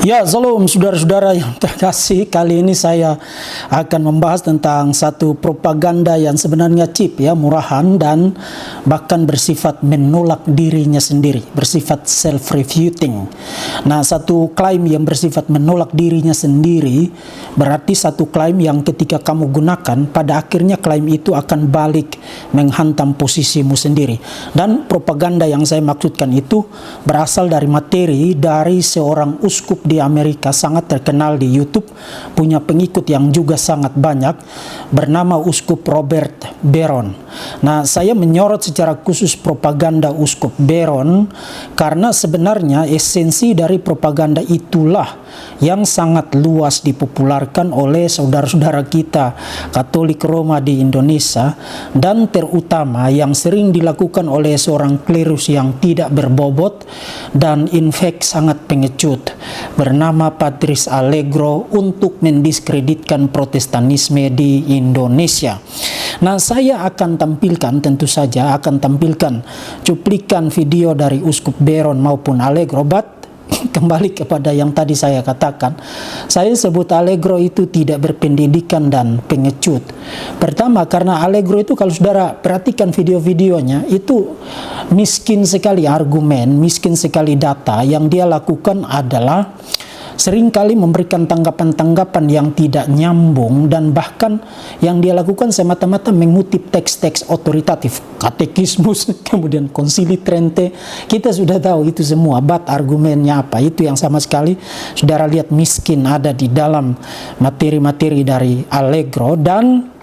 Ya, salam saudara-saudara yang terkasih. Kali ini saya akan membahas tentang satu propaganda yang sebenarnya cheap ya, murahan dan bahkan bersifat menolak dirinya sendiri, bersifat self-refuting. Nah, satu klaim yang bersifat menolak dirinya sendiri berarti satu klaim yang ketika kamu gunakan, pada akhirnya klaim itu akan balik menghantam posisimu sendiri. Dan propaganda yang saya maksudkan itu berasal dari materi dari seorang uskup di Amerika, sangat terkenal di YouTube, punya pengikut yang juga sangat banyak, bernama Uskup Robert Barron. Nah, saya menyorot secara khusus propaganda Uskup Barron karena sebenarnya esensi dari propaganda itulah yang sangat luas dipopularkan oleh saudara-saudara kita Katolik Roma di Indonesia, dan terutama yang sering dilakukan oleh seorang klerus yang tidak berbobot dan in fact sangat pengecut, bernama Patrice Allegro, untuk mendiskreditkan Protestanisme di Indonesia. Nah, saya akan tampilkan, tentu saja akan tampilkan cuplikan video dari Uskup Barron maupun Allegro, but kembali kepada yang tadi saya katakan, saya sebut Allegro itu tidak berpendidikan dan pengecut. Pertama, karena Allegro itu, kalau saudara perhatikan video-videonya, itu miskin sekali argumen, miskin sekali data. Yang dia lakukan adalah seringkali memberikan tanggapan-tanggapan yang tidak nyambung, dan bahkan yang dia lakukan semata-mata mengutip teks-teks otoritatif, katekismus, kemudian Konsili Trente. Kita sudah tahu itu semua, but argumennya apa? Itu yang sama sekali saudara lihat miskin ada di dalam materi-materi dari Allegro. Dan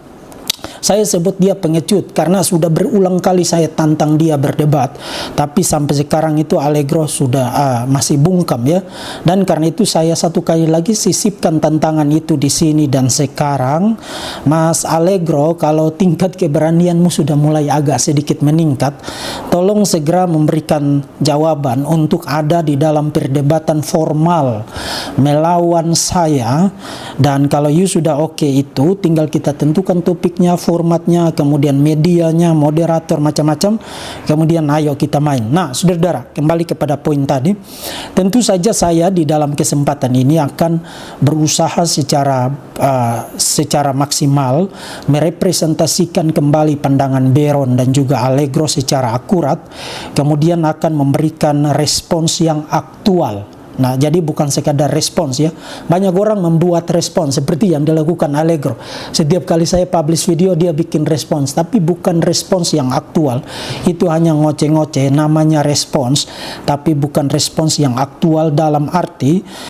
saya sebut dia pengecut karena sudah berulang kali saya tantang dia berdebat, tapi sampai sekarang itu Allegro sudah masih bungkam ya. Dan karena itu saya satu kali lagi sisipkan tantangan itu di sini dan sekarang. Mas Allegro, kalau tingkat keberanianmu sudah mulai agak sedikit meningkat, tolong segera memberikan jawaban untuk ada di dalam perdebatan formal melawan saya. Dan kalau you sudah oke itu, tinggal kita tentukan topiknya, formatnya, kemudian medianya, moderator, macam-macam, kemudian ayo kita main. Nah, saudara, kembali kepada poin tadi. Tentu saja saya di dalam kesempatan ini akan berusaha secara maksimal merepresentasikan kembali pandangan Barron dan juga Allegro secara akurat, kemudian akan memberikan respons yang aktual. Nah, jadi bukan sekadar respons ya. Banyak orang membuat respons seperti yang dilakukan Allegro. Setiap kali saya publish video dia bikin respons, tapi bukan respons yang aktual. Itu hanya ngoceh-ngoceh, namanya respons, tapi bukan respons yang aktual dalam arti